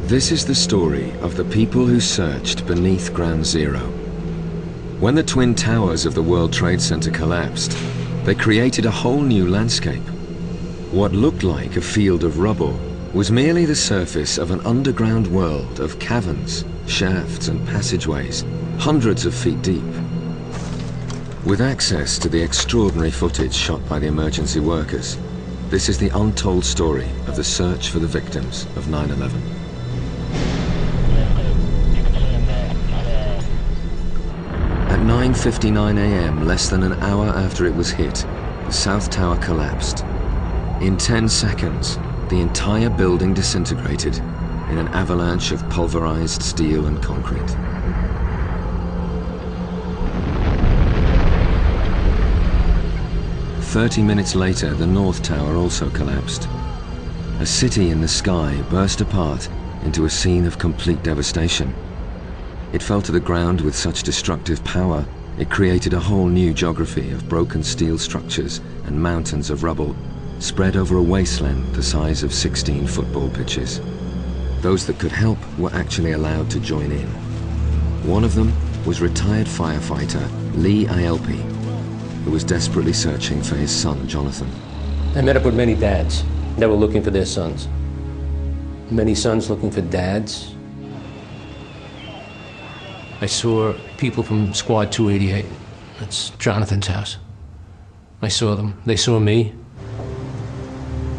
This is the story of the people who searched beneath Ground Zero. When the twin towers of the World Trade Center collapsed, they created a whole new landscape. What looked like a field of rubble was merely the surface of an underground world of caverns, shafts and passageways, hundreds of feet deep. With access to the extraordinary footage shot by the emergency workers, this is the untold story of the search for the victims of 9/11. At 9:59 a.m., less than an hour after it was hit, the South Tower collapsed. In 10 seconds, the entire building disintegrated in an avalanche of pulverized steel and concrete. "30 minutes later, the North Tower also collapsed. A city in the sky burst apart into a scene of complete devastation. It fell to the ground with such destructive power, it created a whole new geography of broken steel structures and mountains of rubble, spread over a wasteland the size of 16 football pitches. Those that could help were actually allowed to join in. One of them was retired firefighter Lee Ielpi, who was desperately searching for his son, Jonathan. I met up with many dads that were looking for their sons. Many sons looking for dads. I saw people from Squad 288. That's Jonathan's house. I saw them. They saw me.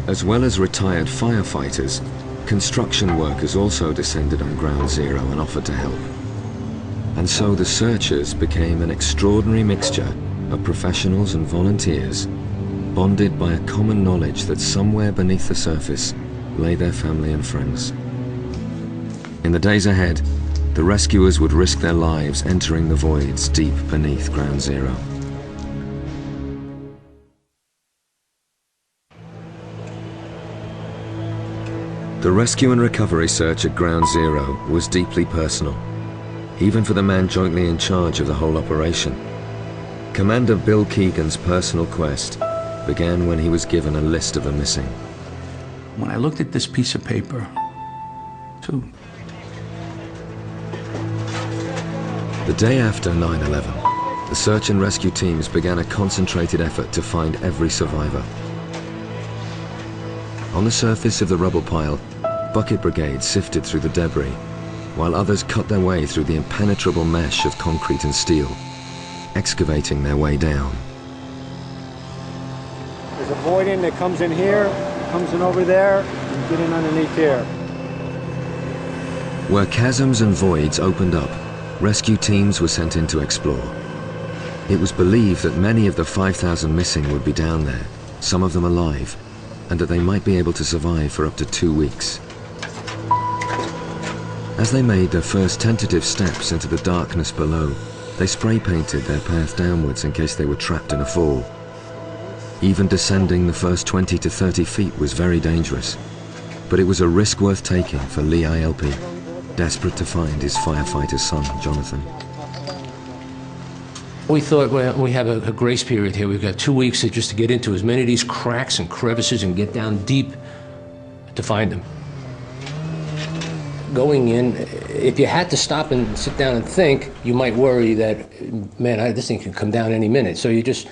As well as retired firefighters, construction workers also descended on Ground Zero and offered to help. And so the searchers became an extraordinary mixture of professionals and volunteers, bonded by a common knowledge that somewhere beneath the surface lay their family and friends. In the days ahead, the rescuers would risk their lives entering the voids deep beneath Ground Zero. The rescue and recovery search at Ground Zero was deeply personal, even for the man jointly in charge of the whole operation. Commander Bill Keegan's personal quest began when he was given a list of the missing. When I looked at this piece of paper, too. The day after 9/11, the search and rescue teams began a concentrated effort to find every survivor. On the surface of the rubble pile, bucket brigades sifted through the debris, while others cut their way through the impenetrable mesh of concrete and steel, excavating their way down. There's a void in that comes in here, comes in over there, and get in underneath here. Where chasms and voids opened up, rescue teams were sent in to explore. It was believed that many of the 5,000 missing would be down there, some of them alive, and that they might be able to survive for up to 2 weeks. As they made their first tentative steps into the darkness below, they spray painted their path downwards in case they were trapped in a fall. Even descending the first 20 to 30 feet was very dangerous, but it was a risk worth taking for Lee Ielpi, desperate to find his firefighter son, Jonathan. We thought, well, we have a grace period here. We've got 2 weeks just to get into as many of these cracks and crevices and get down deep to find them. Going in, if you had to stop and sit down and think, you might worry that, man, this thing could come down any minute. So you just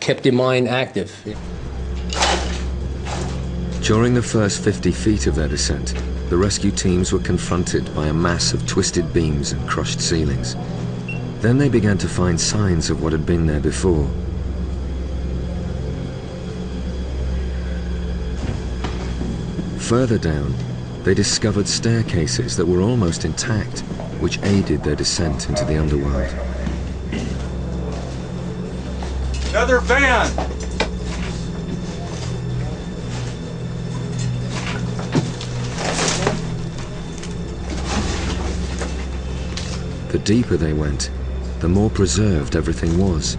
kept your mind active. During the first 50 feet of their descent, the rescue teams were confronted by a mass of twisted beams and crushed ceilings. Then they began to find signs of what had been there before. Further down, they discovered staircases that were almost intact, which aided their descent into the underworld. Another van! The deeper they went, the more preserved everything was.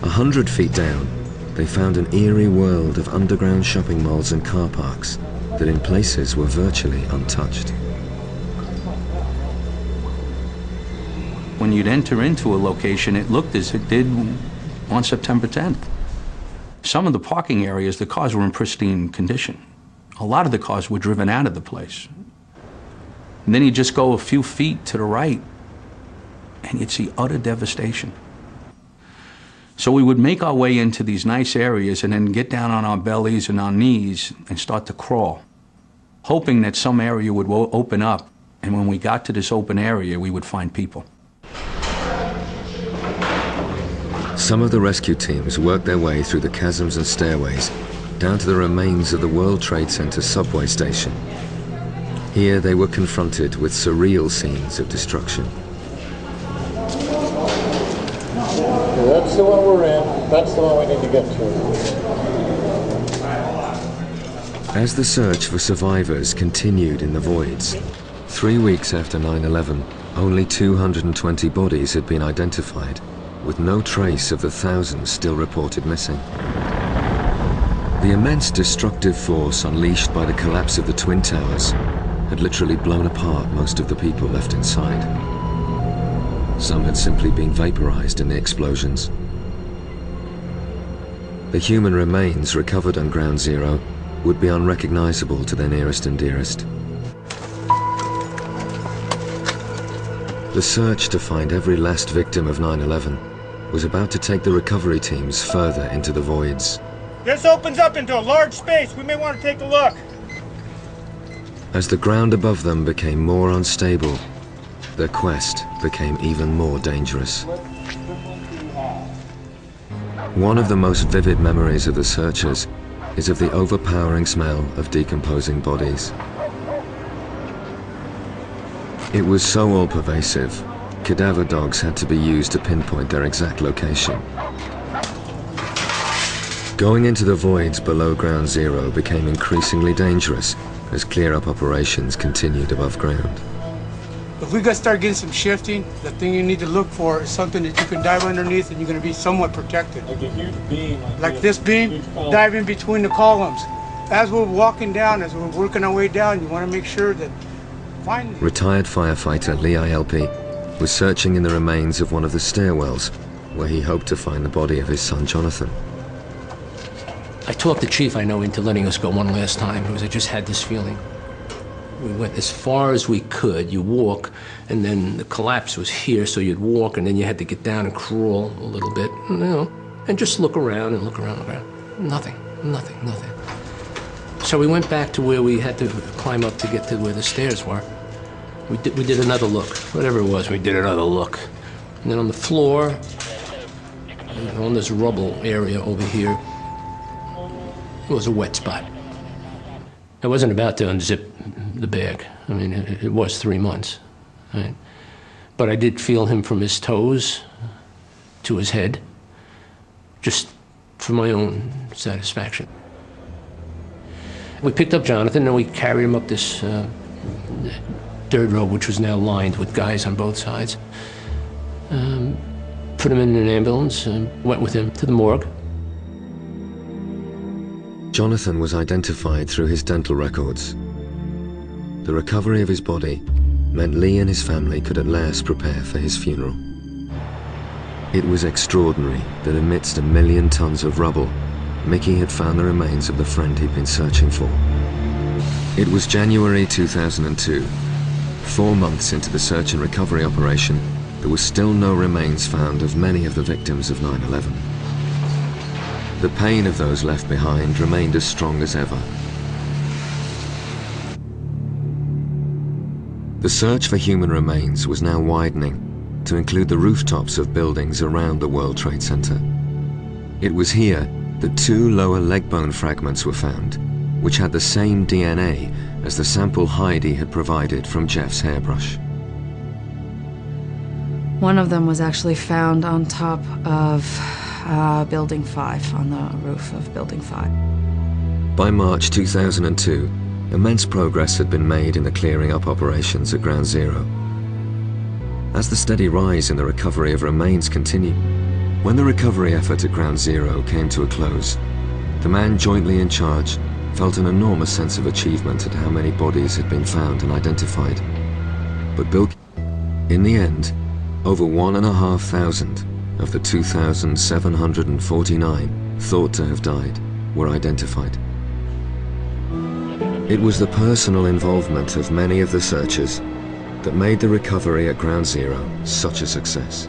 100 feet down, they found an eerie world of underground shopping malls and car parks that in places were virtually untouched. When you'd enter into a location, it looked as it did on September 10th. Some of the parking areas, the cars were in pristine condition. A lot of the cars were driven out of the place. And then you just go a few feet to the right, and you'd see utter devastation. So we would make our way into these nice areas and then get down on our bellies and our knees and start to crawl, hoping that some area would open up, and when we got to this open area, we would find people. Some of the rescue teams worked their way through the chasms and stairways down to the remains of the World Trade Center subway station. Here they were confronted with surreal scenes of destruction. That's the one we're in. That's the one we need to get to. As the search for survivors continued in the voids, 3 weeks after 9/11, only 220 bodies had been identified, with no trace of the thousands still reported missing. The immense destructive force unleashed by the collapse of the Twin Towers had literally blown apart most of the people left inside. Some had simply been vaporized in the explosions. The human remains recovered on Ground Zero would be unrecognizable to their nearest and dearest. The search to find every last victim of 9/11 was about to take the recovery teams further into the voids. This opens up into a large space. We may want to take a look. As the ground above them became more unstable, their quest became even more dangerous. One of the most vivid memories of the searchers is of the overpowering smell of decomposing bodies. It was so all-pervasive, cadaver dogs had to be used to pinpoint their exact location. Going into the voids below Ground Zero became increasingly dangerous as clear-up operations continued above ground. If we start getting some shifting, the thing you need to look for is something that you can dive underneath and you're going to be somewhat protected. Like a huge beam. Like this beam, dive in between the columns. As we're walking down, as we're working our way down, you want to make sure that Retired firefighter Lee Ielpi was searching in the remains of one of the stairwells where he hoped to find the body of his son Jonathan. I talked the chief I know into letting us go one last time because I just had this feeling. We went as far as we could. You walk, and then the collapse was here, so you'd walk, and then you had to get down and crawl a little bit, you know, and just look around and look around. Nothing. So we went back to where we had to climb up to get to where the stairs were. We did another look. Whatever it was, we did another look. And then on the floor, on this rubble area over here, it was a wet spot. I wasn't about to unzip the bag. I mean, it was 3 months, right? But I did feel him from his toes to his head, just for my own satisfaction. We picked up Jonathan and we carried him up this dirt road, which was now lined with guys on both sides. Put him in an ambulance and went with him to the morgue. Jonathan was identified through his dental records. The recovery of his body meant Lee and his family could at last prepare for his funeral. It was extraordinary that amidst 1 million tons of rubble, Mickey had found the remains of the friend he'd been searching for. It was January 2002. 4 months into the search and recovery operation, there was still no remains found of many of the victims of 9/11. The pain of those left behind remained as strong as ever. The search for human remains was now widening to include the rooftops of buildings around the World Trade Center. It was here that 2 lower leg bone fragments were found, which had the same DNA as the sample Heidi had provided from Jeff's hairbrush. One of them was actually found on top of Building 5, on the roof of Building 5. By March 2002, immense progress had been made in the clearing up operations at Ground Zero. As the steady rise in the recovery of remains continued, when the recovery effort at Ground Zero came to a close, the man jointly in charge felt an enormous sense of achievement at how many bodies had been found and identified. But in the end, over 1,500 of the 2,749 thought to have died were identified. It was the personal involvement of many of the searchers that made the recovery at Ground Zero such a success.